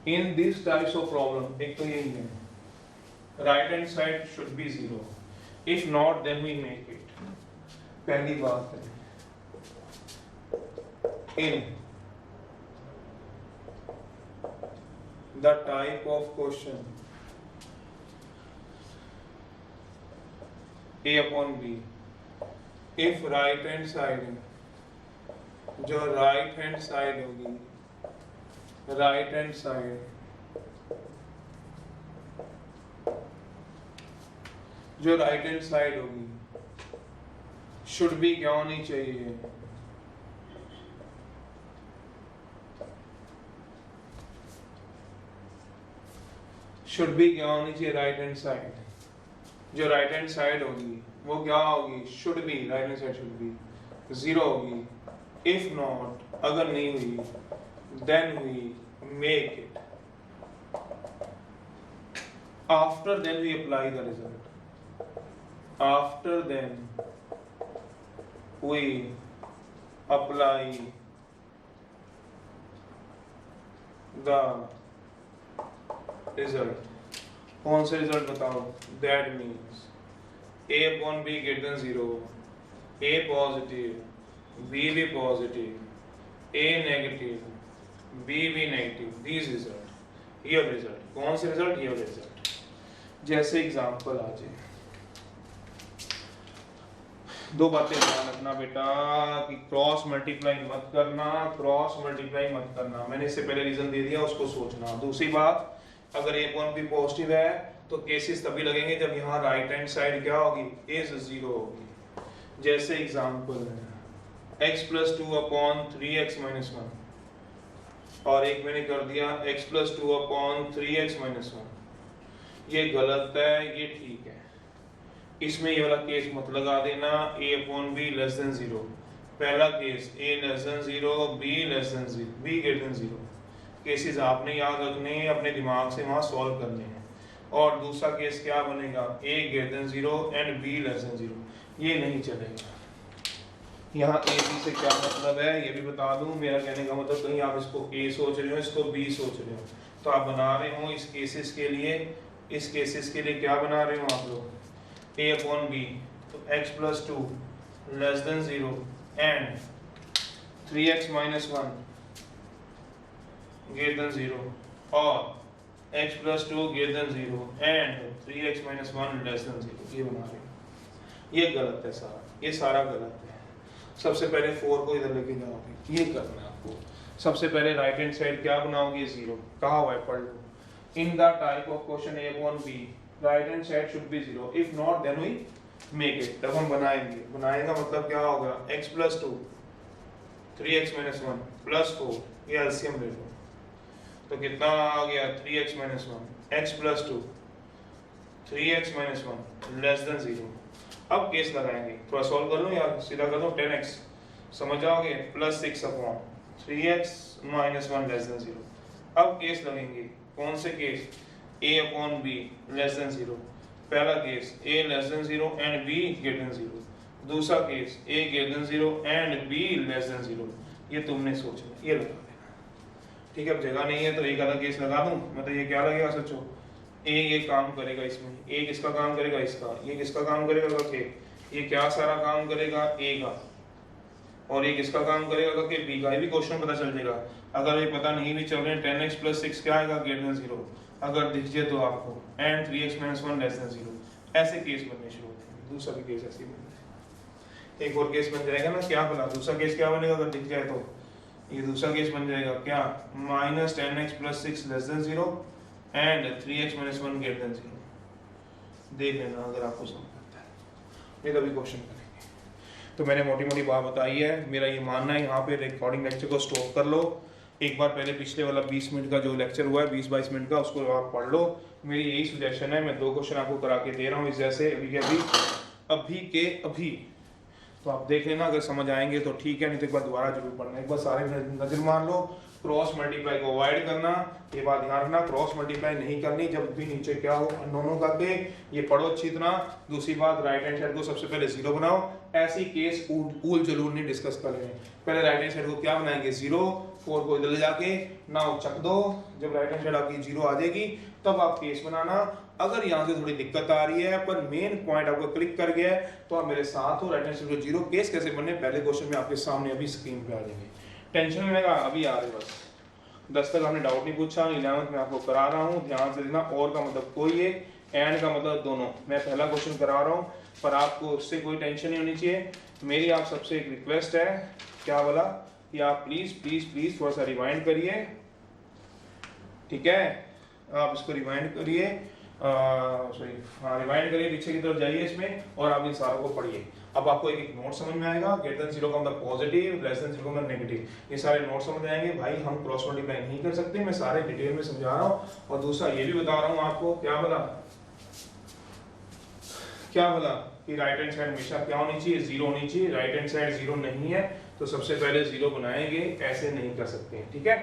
in this types of problem, एक तो यही है, right hand side should be 0, if not then we make it. पहली बात है, in the type of question a upon b, if right hand side, जो right hand side होगी, right hand side, जो right hand side होगी should be क्या होनी चाहिए? शुड बी क्या होनी चाहिए? राइट हैंड साइड, जो राइट हैंड साइड होगी वो क्या होगी? Should be, right hand side should be 0 होगी। इफ नॉट, अगर नहीं हुई, then we make it, after then we apply the result, after then we apply the result. कौन सा रिजल्ट बताओ? That means a upon b greater than 0, a positive, b भी positive, a negative, b भी negative, these result, ये result, कौन से result? ये result। जैसे एग्जांपल आ जाए, दो बातें ध्यान रखना बेटा कि क्रॉस मल्टीप्लाई मत करना, क्रॉस मल्टीप्लाई मत करना, मैंने इससे पहले रीजन दे दिया, उसको सोचना। दूसरी बात, अगर a upon b पॉजिटिव है तो केसेस तभी लगेंगे जब यहाँ राइट हैंड साइड क्या होगी? a से 0 होगी। जैसे एग्जांपल है x plus 2 upon 3x minus 1, और एक मैंने कर दिया x plus 2 upon 3x minus 1, ये गलत है, ये ठीक है। इसमें ये वाला केस मत लगा देना, a upon b less then 0। पहला case a less then 0, b less then 0, b greater than 0, cases आपने याद रखने हैं, अपने दिमाग से वहाँ सॉल्व करने हैं। और दूसरा केस क्या बनेगा, a greater than 0 and b less then 0, ये नहीं चलेगा। यहाँ a b से क्या मतलब है ये भी बता दूं, मेरा कहने का मतलब कहीं आप इसको a सोच रहे हो, इसको b सोच रहे हो, तो आप बना रहे हो इस केसेस के लिए, इस केसेस के लिए क्या बना रहे हो आप लोग, a अपॉन b, तो x plus 2 less than 0 and 3x minus 1 greater than 0 और x plus 2 greater than 0 and 3x minus 1 less than 0, ये बना रहे हो। ये गलत है सारा, ये सारा गलत है। सबसे पहले 4 को इधर लेके जाओगे, ये करना है आपको। सबसे पहले राइट हैंड साइड क्या बनाओगे, 0, कहा हुआ है पढ़ लो। In the type of question a upon b right hand side should be 0, if not then we make it. तब हम बनाएंगे, बनाएगा मतलब क्या होगा, x plus 2 3x minus 1 plus 4, ये एलसीएम ले लो, तो कितना आ गया 3x minus 1, x plus 2 3x minus 1 less than 0। अब केस लगाएंगे, थोड़ा सॉल्व कर लो यार, सीधा कर दो 10x, समझ जाओगे, plus 6 upon 3x minus 1 less than 0। अब केस लगेंगे, कौन से case, a upon b less then 0। पहला case a less then 0 and b greater than 0, दूसरा case a greater than 0 and b less then 0। ये तुमने सोचना, ये लगा देना, ठीक है। अब जगह नहीं है तो एक अलग केस लगा दूं, मतलब ये क्या लगेगा, सोचो a ये काम करेगा इसमें, a किसका काम करेगा, इसका, ये किसका काम करेगा के, ये क्या सारा काम करेगा a का, और ये किसका काम करेगा के b का। ये भी क्वेश्चन पता चल जाएगा, अगर ये पता नहीं भी चल रहे 10x प्लस 6 क्या आएगा, ग्रेटर देन 0, अगर दिख जाए तो आपको, and 3x minus 1 less than 0। ऐसे केस बनने शुरू होते हैं, दूसरा भी केस ऐसे ही बनता है। एक और केस बन जाएगा ना, क्या बोला, दूसरा केस क्या बनेगा अगर दिख जाए तो, ये दूसरा केस बन जाएगा क्या, minus 10x plus 6 less than 0 and 3x minus 1 greater than 0। देख लेना अगर आपको समझ आता है, ये तभी क्वेश्चन करेंगे। तो मैंने मोटी मोटी बात बताई है, मेरा ये मानना है, यहाँ पे रिकॉर्डिंग लेक्चर को स्टॉप कर लो, एक बार पहले पिछले वाला 20 मिनट का जो लेक्चर हुआ है 20-22 मिनट का, उसको आप पढ़ लो। मेरी यही सजेशन है, मैं 2 क्वेश्चन आपको करा के दे रहा हूँ इस जैसे अभी के अभी, तो आप देख लेना, अगर समझ आएंगे तो ठीक है, नहीं तो एक बार दोबारा जरूर पढ़ना। एक बार सारे नजर मान लो, क्रॉस मल्टीप्लाई को अवॉइड करना, ये बात ध्यान रखना, क्रॉस मल्टीप्लाई नहीं करनी जब भी नीचे क्या हो अननोनों का के, ये पढ़ो अच्छी तरह। दूसरी बात, राइट हैंड साइड को सबसे पहले 0 बनाओ, ऐसी केस ऊल जलूल नहीं डिस्कस कर रहे हैं। पहले राइट हैंड साइड को क्या बनाएंगे, 0, 4 को इधर ले जाके नाउ चक दो, जब राइट हैंड साइड आपकी 0 आ जाएगी तब आप केस बनाना। अगर यहाँ से थोड़ी दिक्कत आ रही है पर मेन पॉइंट आपको क्लिक कर गया है तो आप मेरे साथ हो, राइट हैंड साइड को 0, केस कैसे बनने पहले क्वेश्चन में आपके सामने अभी स्क्रीन पे आ जाएंगे, टेंशन लेने का अभी आ रहे बस। 10 तक हमने डाउट नहीं पूछा, 11th में आपको करा रहा हूँ, ध्यान से देना। और का मतलब कोई है, एंड का मतलब दोनों, मैं पहला क्वेश्चन करा रहा हूँ पर आपको उससे कोई टेंशन नहीं होनी चाहिए। मेरी आप सबसे एक रिक्वेस्ट है, क्या बोला कि आप प्लीज प्लीज प्लीज थोड़ा सा रिवाइंड करिए, ठीक है, आप इसको रिवाइंड करिए, सॉरी हाँ रिवाइंड करिए, पीछे की तरफ जाइए इसमें और आप इन सारों को पढ़िए। अब आपको एक एक नोट समझ में आएगा, ग्रेटर देन 0 का मतलब पॉजिटिव, लेस देन 0 का मतलब नेगेटिव, ये सारे नोट समझ आएंगे। भाई हम क्रॉस मल्टीप्लाई नहीं कर सकते, मैं सारे डिटेल में समझा रहा हूँ। और दूसरा ये भी बता रहा हूँ आपको, क्या बोला कि राइट हैंड साइड हमेशा क्या होनी चाहिए, 0 होनी चाहिए। राइट हैंड साइड 0 नहीं है तो सबसे पहले 0 बनाएंगे, ऐसे नहीं कर सकते हैं, ठीक है।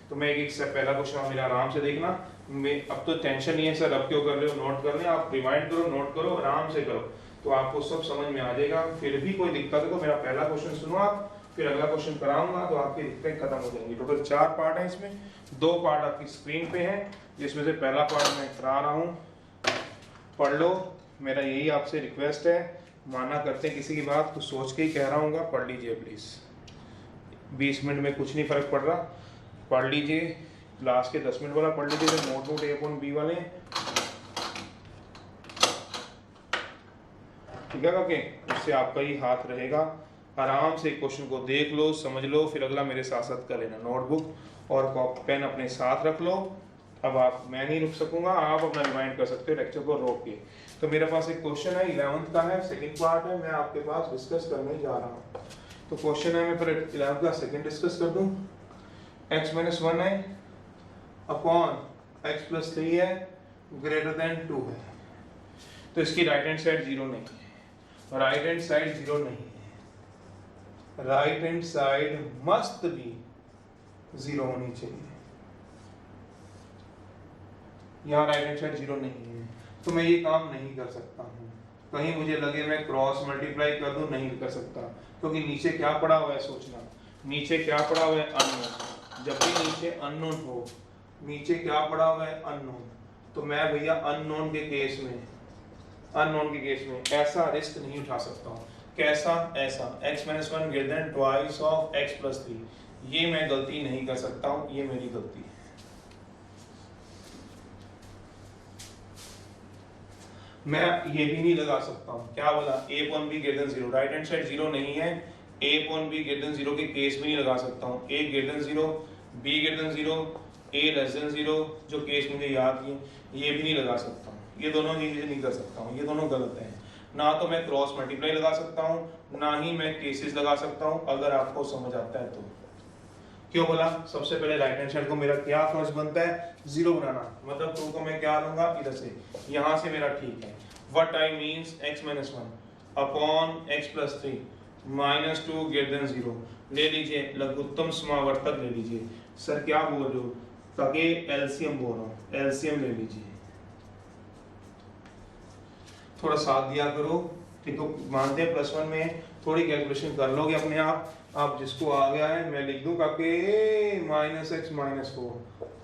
तो मैं एक स्टेप, पहला क्वेश्चन मेरा आराम से देखना, मैं अब तो टेंशन नहीं है सर अब क्यों कर रहे हो, नोट कर लें आप, रिवाइंड करो, नोट करो, आराम से करो तो आपको सब समझ में आ जाएगा। फिर भी कोई दिक्कत है तो मेरा पहला क्वेश्चन सुनो आप, फिर अगला क्वेश्चन कराऊंगा तो आपकी दिक्कत खत्म हो जाएंगी। टोटल 4 पार्ट है इसमें, 2 पार्ट आपकी स्क्रीन पे है, जिसमें से पहला पार्ट मैं करा रहा हूँ, पढ़ लो। मेरा यही आपसे रिक्वेस्ट है, माना करते किसी की बात तो सोच के ही कह रहा हूँ, पढ़ लीजिए प्लीज। 20 मिनट में कुछ नहीं फर्क पड़ रहा, पढ़ लीजिए, लास्ट के 10 मिनट वाला पढ़ लीजिए, नोट A अपॉन B वाले, ठीक है काके, उससे आपका ही हाथ रहेगा। आराम से क्वेश्चन को देख लो, समझ लो, फिर अगला मेरे साथ साथ कर लेना। नोटबुक और पेन अपने साथ रख लो। अब आप, मैं नहीं रुक सकूंगा, आप अपना रिमाइंड कर सकते हो लेक्चर को रोक के। तो मेरे पास एक क्वेश्चन है, 11th का है, सेकंड पार्ट है, मैं आपके पास डिस्कस करने जा रहा हूँ। तो क्वेश्चन है, मैं पहले 11th का सेकंड डिस्कस कर दूं। x माइनस 1 है अपॉन x प्लस 3 है ग्रेटर देन 2 है, तो इसकी राइट हैंड साइड 0 नहीं है, राइट हैंड साइड 0 नहीं है, right hand side must be 0 होनी चाहिए। यहाँ राइट हैंड साइड 0 नहीं है, तो मैं ये काम नहीं कर सकता हूँ। कहीं मुझे लगे मैं क्रॉस मल्टीप्लाई कर दूं, नहीं कर सकता, क्योंकि नीचे क्या पड़ा हुआ है, सोचना नीचे क्या पड़ा हुआ है, अननोन। जब भी नीचे अननोन हो, नीचे क्या पड़ा हुआ है, अननोन, तो मैं भैया अननोन के केस में ऐसा रिस्क नहीं उठा सकता हूँ। कैसा? ऐसा x - 1 greater than twice of x + 3, ये मैं गलती नहीं कर सकता हूँ, ये मेरी गलती है। मैं ये भी नहीं लगा सकता हूँ, क्या बोला, a/b greater than 0, right hand side 0 नहीं है, a/b ग्रेटर देन 0 के केस में नहीं लगा सकता हूँ। a greater than 0, b greater than 0, a less then 0, जो केस मुझे याद किए, ये भी नहीं लगा सकता हूँ। ये दोनों चीजें नहीं कर सकता हूँ, ये दोनों गलत हैं। ना तो मैं क्रॉस मल्टीप्लाई लगा सकता हूँ, ना ही मैं केसेस लगा सकता हूँ, अगर आपको समझ आता है तो। क्यों बोला? सबसे पहले राइट हैंड साइड को मेरा क्या फर्ज बनता है, 0 बनाना, मतलब 2 को मैं क्या लूंगा, इधर से, यहाँ से मेरा ठीक है। What I means x - 1 upon x + 3 -2 greater than 0 ले लीजिए, लघुत्तम समावर्तक ले लीजिए। सर क्या बोल रहे हो? ताकि एलसीएम बोल रहा हूँ, एलसीएम ले लीजिए, थोड़ा साथ दिया करो, ठीक है। मानते हैं +1 में थोड़ी कैलकुलेशन कर लोगे अपने आप जिसको आ गया है मैं लिख दूंगा कि -x - 4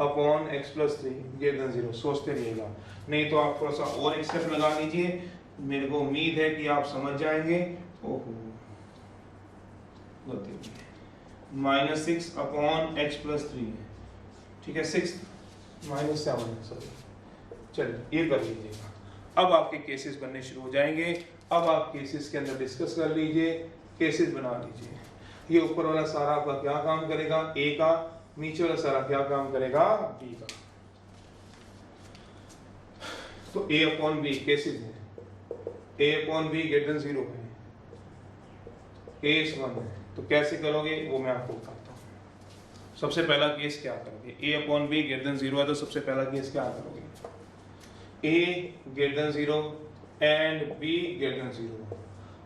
upon x + 3 greater than 0, सोचते रहिएगा, नहीं तो आप थोड़ा सा और एक स्टेप लगा लीजिए, मेरे को उम्मीद है कि आप समझ जाएंगे। ओहो गलती हो गई, -6 अपॉन x + 3, ठीक है, 6 -7, सॉरी, चलिए ये कर लीजिएगा। अब आपके केसेस बनने शुरू हो जाएंगे। अब आप केसेस के अंदर डिस्कस कर लीजिए, केसेस बना लीजिए। ये ऊपर वाला सारा आपका क्या काम करेगा, ए का, नीचे वाला सारा क्या काम करेगा, बी का। तो a/b केसेस है, a/b ग्रेटर देन 0 है, केस 1 है, तो कैसे करोगे वो मैं आपको बताता हूँ। सबसे पहला केस क्या करोगे, a/b ग्रेटर देन 0 है, तो सबसे पहला केस क्या करोगे, a greater than 0 and b greater than 0।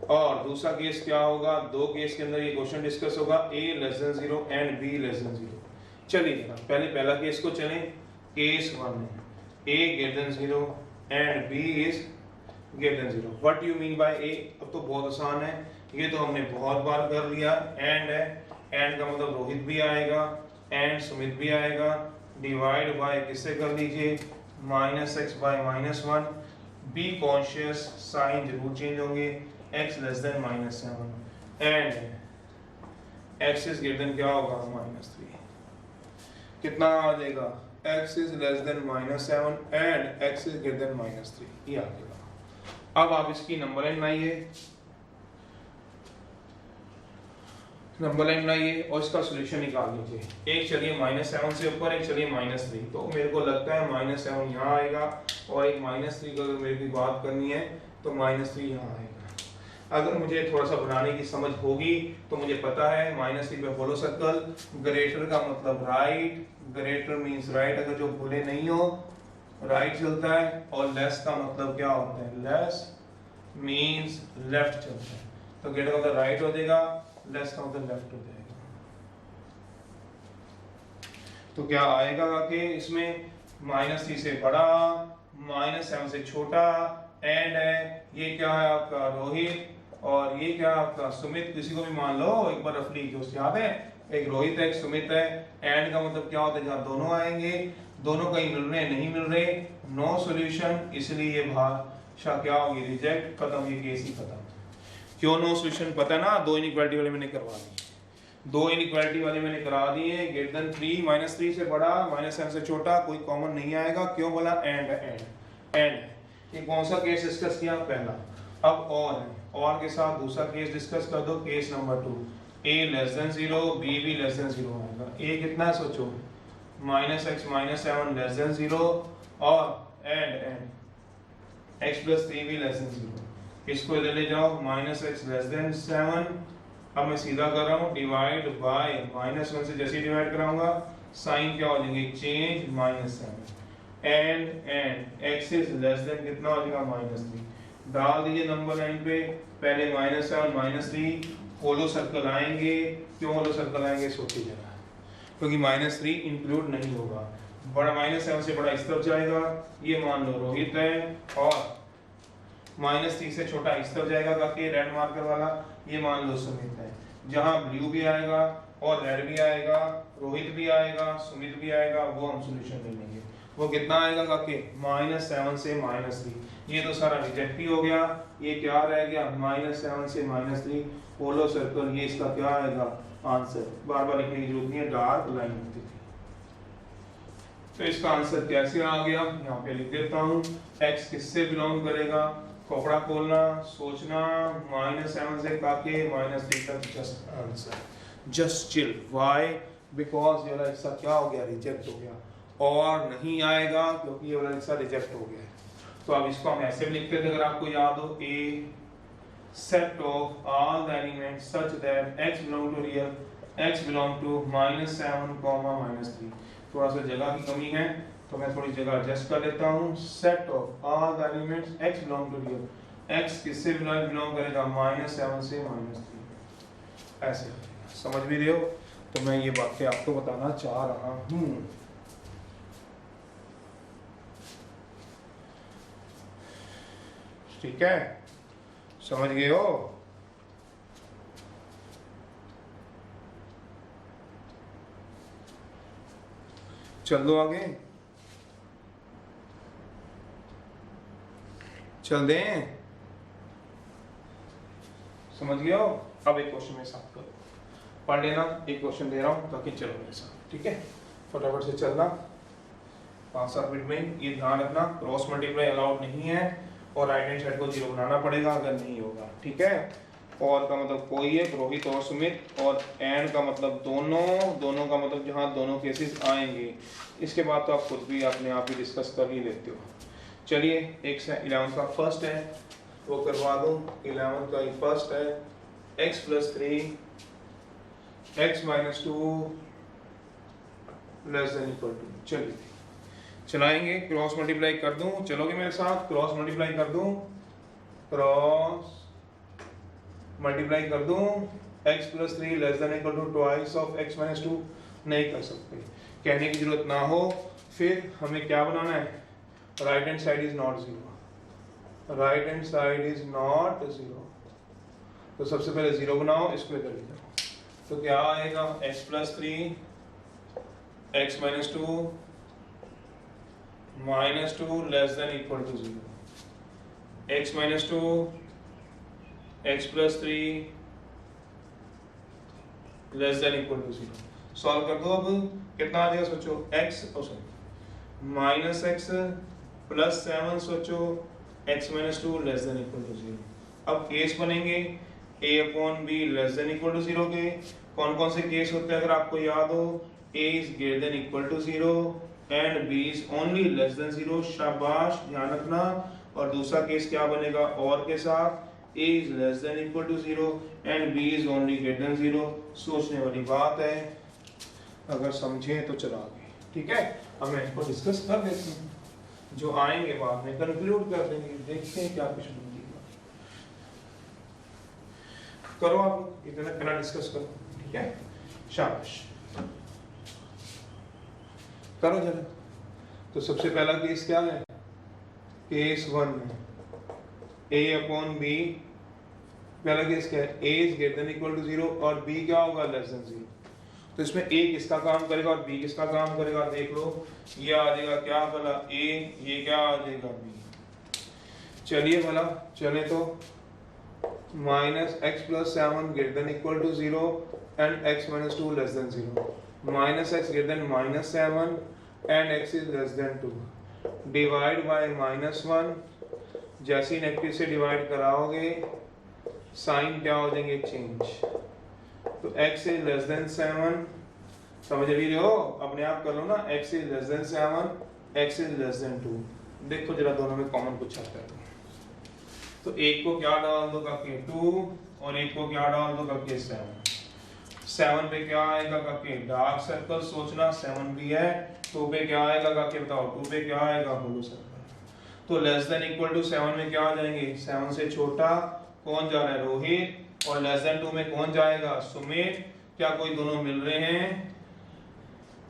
और दूसरा केस क्या होगा, दो केस के अंदर ये क्वेश्चन डिस्कस होगा, a less then 0 and b less then 0। चलिए पहले पहला केस को चलें, केस 1 है, a greater than 0 and b is greater than 0। What you mean by a? अब तो बहुत आसान है, ये तो हमने बहुत बार कर लिया। एंड है, एंड का मतलब रोहित भी आएगा एंड सुमित भी आएगा, डिवाइड बाय किससे कर लीजिए, -x by -1। Be conscious, sign जरूर चेंज होंगे, x less than -7 and x is greater than क्या होगा, -3। कितना आ जाएगा, x is less than -7 and x is greater than -3, ये आ जाएगा। अब आप इसकी नंबर लाइन बनाइए, नंबर लाइन बनाइए और इसका सॉल्यूशन निकाल लीजिए। एक चलिए -7 से ऊपर, एक चलिए -3, तो मेरे को लगता है -7 यहाँ आएगा और एक -3 का अगर मेरे की बात करनी है तो -3 यहाँ आएगा। अगर मुझे थोड़ा सा बनाने की समझ होगी तो मुझे पता है -3 पे होलो सर्कल, ग्रेटर का मतलब राइट, ग्रेटर मींस राइट, अगर जो भूले नहीं हो राइट चलता है, और लेस का मतलब क्या होता है, लेस मींस लेफ्ट चलता है, तो ग्रेटर का मतलब राइट हो जाएगा, लेस का मतलब लेफ्ट हो जाएगा। तो क्या आएगा कि इसमें -3 से बड़ा, -7 से छोटा, एंड है, ये क्या है आपका रोहित, और ये क्या आपका सुमित, किसी को भी मान लो एक बार रफली दोस्त याद है, एक रोहित है एक सुमित है। एंड का मतलब क्या होता है, जहाँ दोनों आएंगे, दोनों कहीं मिल रहे नहीं मिल रहे, नो सॉल्यूशन, इसलिए ये भाषा क्या होगी, रिजेक्ट, खत्म, ये केस ही खत्म। क्यों नो सॉल्यूशन, पता है ना, दो इनइक्वालिटी वाले मैंने करवा दी, दो इनइक्वालिटी वाले मैंने करा दिए, ग्रेटर देन 3, -3 से बड़ा, -7 से छोटा, कोई कॉमन नहीं आएगा। क्यों बोला, एंड एंड ये कौन सा केस डिस्कस किया, पहला। अब और के साथ दूसरा केस डिस्कस कर दो, case number 2, a less then 0, b भी लेस देन 0 आएगा। a कितना है सोचो, -x - 7 लेस देन 0, और एंड x + 3 भी लेस देन 0। इसको इधर ले जाओ, -x लेस देन 7, अब मैं सीधा कर रहा हूँ, डिवाइड बाय -1 से जैसे डिवाइड कराऊंगा साइन क्या हो जाएंगे, change, -7 and x is less then कितना हो जाएगा, -3। डाल दीजिए नंबर लाइन पे, पहले -7 -3, होलो सर्कल आएंगे। क्यों होलो सर्कल आएंगे, सोचिए जरा, क्योंकि -3 इंक्लूड नहीं होगा। बड़ा -7 से बड़ा इस तरफ जाएगा, ये मान लो रोहित है, और -3 से छोटा इस तरफ जाएगा काके रेड मार्कर वाला, ये मान लो सुमित है। जहां ब्लू भी आएगा और रेड भी आएगा, रोहित भी आएगा, सुमित भी आएगा, वो हम सॉल्यूशन ले लेंगे। वो कितना आएगा काके -7 से -3। ये तो सारा रिजेक्ट ही हो गया। ये क्या रह गया -7 से -3 पोलो सर्कल, ये इसका क्या आएगा आंसर। बार बार लिखने की जरूरत नहीं है, डार्क लाइन होती थी। तो इसका आंसर कैसे आ गया, यहाँ पे लिख देता हूँ। x किससे बिलोंग करेगा, खोपड़ा खोलना, सोचना, -7 से काके -3 तक just answer, just chill. Why, because ये वाला हिस्सा क्या हो गया, रिजेक्ट हो गया, और नहीं आएगा क्योंकि ये वाला हिस्सा रिजेक्ट हो गया है। तो अब इसको हम ऐसे भी लिखते थे, अगर आपको याद हो, a set of all the elements such that x belong to real, x belong to -7, -3। थोड़ा सा जगह की कमी है तो मैं थोड़ी जगह एडजस्ट कर लेता हूँ। set of all the elements x belong to real, x किससे बिलोंग करेगा -7 से -3, ऐसे समझ भी रहे हो। तो मैं ये बातें आपको बताना चाह रहा हूँ। ठीक है, समझ गए हो। चल दो आगे, चल दें, समझ गए हो। अब एक क्वेश्चन मेरे साथ करो, पढ़ लेना, एक क्वेश्चन दे रहा हूं ताकि चलो मेरे साथ, ठीक है। फटाफट से चलना 5-7 मिनट में। ये ध्यान रखना क्रॉस मल्टीप्लाई अलाउड नहीं है और राइट हैंड साइड को 0 बनाना पड़ेगा अगर नहीं होगा, ठीक है। और का मतलब कोई है, रोहित और सुमित, और एंड का मतलब दोनों, दोनों का मतलब जहाँ दोनों केसेस आएंगे। इसके बाद तो आप खुद भी अपने आप ही डिस्कस कर ही लेते हो। चलिए, एक से 11 का फर्स्ट है वो करवा दूं। 11 का ही फर्स्ट है, x + 3 x - 2 ≤ 2। चलिए चलाएंगे, क्रॉस मल्टीप्लाई कर दूं, चलोगे मेरे साथ, क्रॉस मल्टीप्लाई कर दूं, क्रॉस मल्टीप्लाई कर दूं, x + 3 ≤ ट्वाइस ऑफ x - 2। नहीं कर सकते, कहने की जरूरत ना हो। फिर हमें क्या बनाना है, right hand side is not 0, right hand side is not 0। तो सबसे पहले 0 बनाओ, इसको इधर ले जाओ। तो क्या आएगा, x + 3 x - 2 -2 ≤ 0, x - 2 x + 3 ≤ 0। Solve कर दो। अब कितना आ जाएगा सोचो, x -x + 7 सोचो, x - 2 ≤ 0। अब केस बनेंगे a/b ≤ 0 के। कौन कौन से केस होते हैं अगर आपको याद हो, a is greater than equal to 0 and b is only less than 0। शाबाश, ध्यान रखना। और दूसरा केस क्या बनेगा, और के साथ, a is less than equal to 0 and b is only greater than 0। सोचने वाली बात है, अगर समझे तो चला आगे, ठीक है। अब मैं इसको डिस्कस कर देता हूँ, जो आएंगे बाद में कंक्लूड कर देंगे, देखते हैं क्या कुछ बनती है। करो आप इतना डिस्कस करो, ठीक है, शाबाश करो जरा। तो सबसे पहला केस क्या है, केस 1 है, a/b। पहला केस क्या है, a is greater than equal to 0 और b क्या होगा, less than 0। तो इसमें a किसका काम करेगा और b किसका काम करेगा, देख लो। ये आ जाएगा क्या भला, a, ये क्या आ जाएगा, b। चलिए भला, चले तो -x + 7 greater than equal to 0 and x - 2 less than 0। -x greater than -7 and x is less than 2। Divide by -1। जैसे ही नेगेटिव से डिवाइड कराओगे साइन क्या हो जाएंगे, चेंज। तो x is less than 7, समझ भी रहे हो, अपने आप कर लो ना, x is less than 7 x is less than 2। देखो जरा दोनों में कॉमन कुछ आता है तो एक को क्या डाल दो काके 2 और एक को क्या डाल दो काके 7। 7 पे क्या आएगा काके, डार्क सर्कल। सोचना 7 भी है, 2 पे क्या आएगा काके बताओ, 2 पे क्या आएगा, होलो सर्कल। तो लेस देन इक्वल टू 7 में क्या आ जाएंगे, 7 से छोटा कौन जा रहा है, रोहित, और लेस देन 2 में कौन जाएगा, सुमित। क्या कोई दोनों मिल रहे हैं,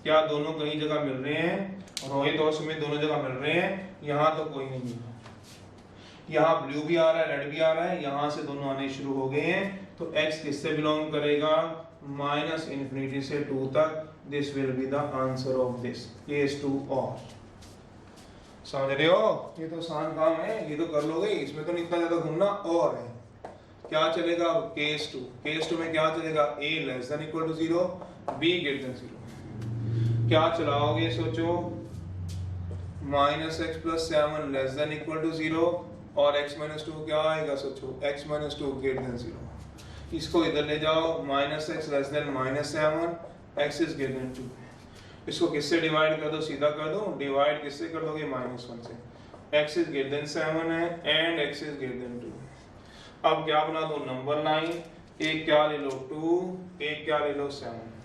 क्या दोनों कहीं जगह मिल रहे हैं? रोहित और सुमित दोनों जगह मिल रहे हैं। यहाँ तो कोई नहीं है, यहाँ ब्लू भी आ रहा है, रेड भी आ रहा है, यहाँ से दोनों आने शुरू हो गए हैं। तो x किससे बिलोंग करेगा? माइनस इन्फिनिटी से 2 तक। This will be the answer of this case 2 और। समझ रहे हो? ये तो आसान काम है, ये तो कर लोगे, इसमें तो नहीं इतना ज्यादा घूमना। और है क्या चलेगा? केस 2। केस 2 में क्या चलेगा? a less than equal to 0, b greater than 0। क्या चलाओगे? सोचो। Minus x plus 7 less than equal to 0 और x माइनस 2 क्या आएगा? सोचो x माइनस 2 ग्रेटर देन 0। इसको इधर ले जाओ, minus x less than minus 7, x is greater then 2। इसको किससे डिवाइड कर दो? सीधा कर दो। डिवाइड किससे कर दोगे? -1 से। x इज ग्रेटर देन 7 है and x is greater then 2। अब क्या बना दो? Number line. एक क्या ले लो? 2, एक क्या ले लो? 7।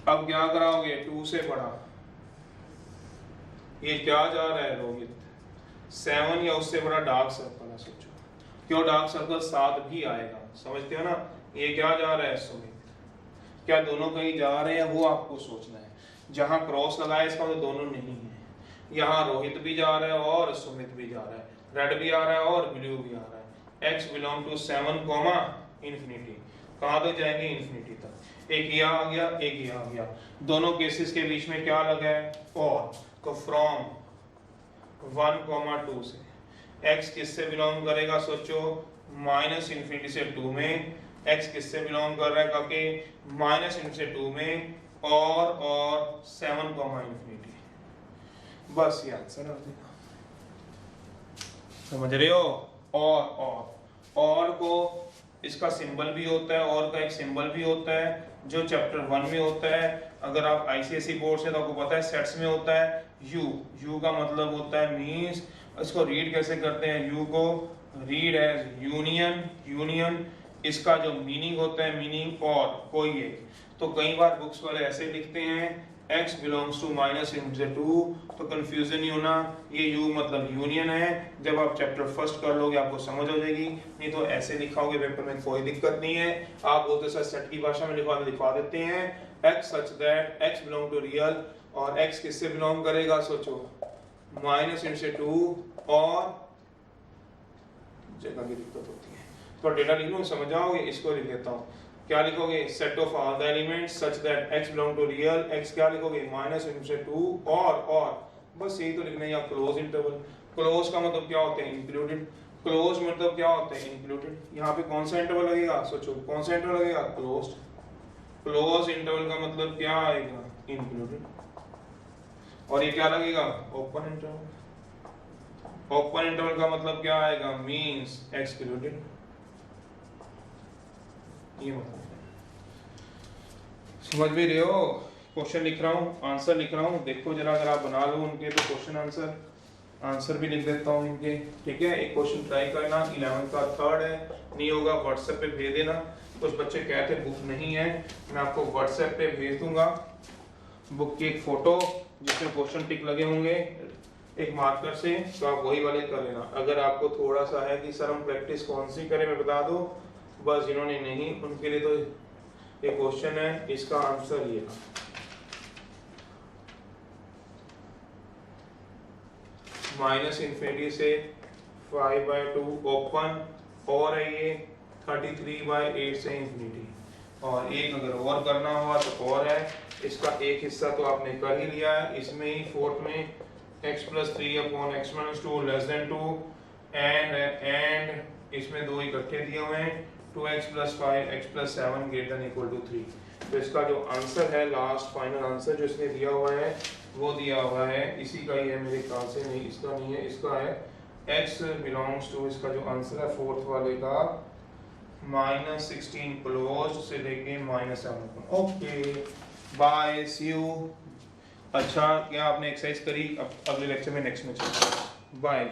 अब क्या कराओगे? 2 से बड़ा। ये क्या जा रहा है रोहित? 7 या उससे बड़ा डार्क सर्कल है। सोचो क्यों डार्क सर्कल साथ भी आएगा, समझते हो ना? ये क्या जा रहा है? सुमित। क्या दोनों कहीं जा रहे हैं? वो आपको सोचना है। जहां क्रॉस लगाया इसका तो दोनों नहीं है। यहाँ रोहित भी जा रहा है और सुमित भी जा रहा है, रेड भी आ रहा है और ब्लू भी आ रहा है। x belong to 7 infinity. कहाँ तक जाएंगे? इन्फिनिटी तक। एक ये आ गया, एक ये आ गया। दोनों केसेस के बीच में क्या लगा है? और। तो फ्रॉम 1, 2 से x किससे बिलोंग करेगा? सोचो। माइनस इन्फिनिटी से 2 में x किससे बिलोंग कर रहा है? क्योंकि माइनस इन्फिनिटी से 2 में और 7, इन्फिनिटी। बस ये आंसर आ जाएगा। समझ रहे हो? और को इसका सिंबल भी होता है, और का एक सिंबल भी होता है जो चैप्टर 1 में होता है। अगर आप आईसीएसई बोर्ड से तो आपको पता है सेट्स में होता है यू का मतलब होता है मींस। इसको रीड कैसे करते हैं? यू को रीड एज यूनियन। इसका जो मीनिंग होता है, मीनिंग और कोई एक। तो कई बार बुक्स वाले ऐसे लिखते हैं x belongs to minus into 2, तो कंफ्यूजन नहीं होना, ये u मतलब यूनियन है। जब आप चैप्टर फर्स्ट कर लोगे आपको समझ हो जाएगी, नहीं तो ऐसे लिखाओगे पेपर में कोई दिक्कत नहीं है। आप बोलते सर सेट की भाषा में लिखवा देते हैं x such that x belong to real, और x किससे बिलोंग करेगा? सोचो माइनस इनटू 2 और जगह की दिक्कत होती है तो डेटा लिख लो, समझ जाओगे। इसको लिख देता हूँ। क्या लिखोगे? Set of all the elements such that x belong to real. x क्या लिखोगे? माइनस इनटू 2 और बस यही तो लिखना है। या क्लोज इंटरवल। क्लोज का मतलब क्या होता है? इंक्लूडेड। क्लोज मतलब क्या होता है? इंक्लूडेड। यहाँ पे कौन सा इंटरवल लगेगा? सोचो कौन सा इंटरवल लगेगा? क्लोज्ड। क्लोज इंटरवल का मतलब क्या आएगा? इंक्लूडेड। और ये क्या लगेगा? Open interval. ओपन इंटरवल का मतलब क्या आएगा? Means excluded. ये मतलब समझ भी रहे हो? क्वेश्चन लिख रहा हूँ, आंसर लिख रहा हूँ, देखो जरा। अगर आप बना लो उनके तो क्वेश्चन आंसर भी लिख देता हूँ इनके, ठीक है। एक क्वेश्चन ट्राई करना, 11th का 3rd है, नहीं होगा व्हाट्सएप पे भेज देना। कुछ बच्चे कहते बुक नहीं है, मैं आपको व्हाट्सएप पे भेज दूंगा बुक की एक फोटो जिसमें क्वेश्चन टिक लगे होंगे एक मार्कर से, तो आप वही वाले कर लेना। अगर आपको थोड़ा सा है कि सर हम प्रैक्टिस कौन सी करें, मैं बता दो बस। जिन्होंने नहीं उनके लिए तो ये क्वेश्चन है, इसका आंसर ये माइनस इन्फिनिटी से 5/2 ओपन, और है ये 33/8 से इन्फिनिटी। और एक अगर और करना हुआ तो और है, इसका एक हिस्सा तो आपने कर ही लिया है। इसमें ही फोर्थ में x + 3/x - 2 < 2 एंड इसमें दो इकट्ठे दिए हुए हैं 2x + 5 x + 7 > 3। तो इसका जो आंसर है, लास्ट फाइनल आंसर जो इसने दिया हुआ है वो दिया हुआ है, इसी का ही है मेरे ख्याल से, नहीं इसका नहीं है, इसका है x बिलोंग्स टू, इसका जो आंसर है फोर्थ वाले का -16 क्लोज से लेके -7। Okay bye, see you. अच्छा क्या आपने एक्सरसाइज करी? अब अगले लेक्चर में नेक्स्ट में चलते हैं। बाय।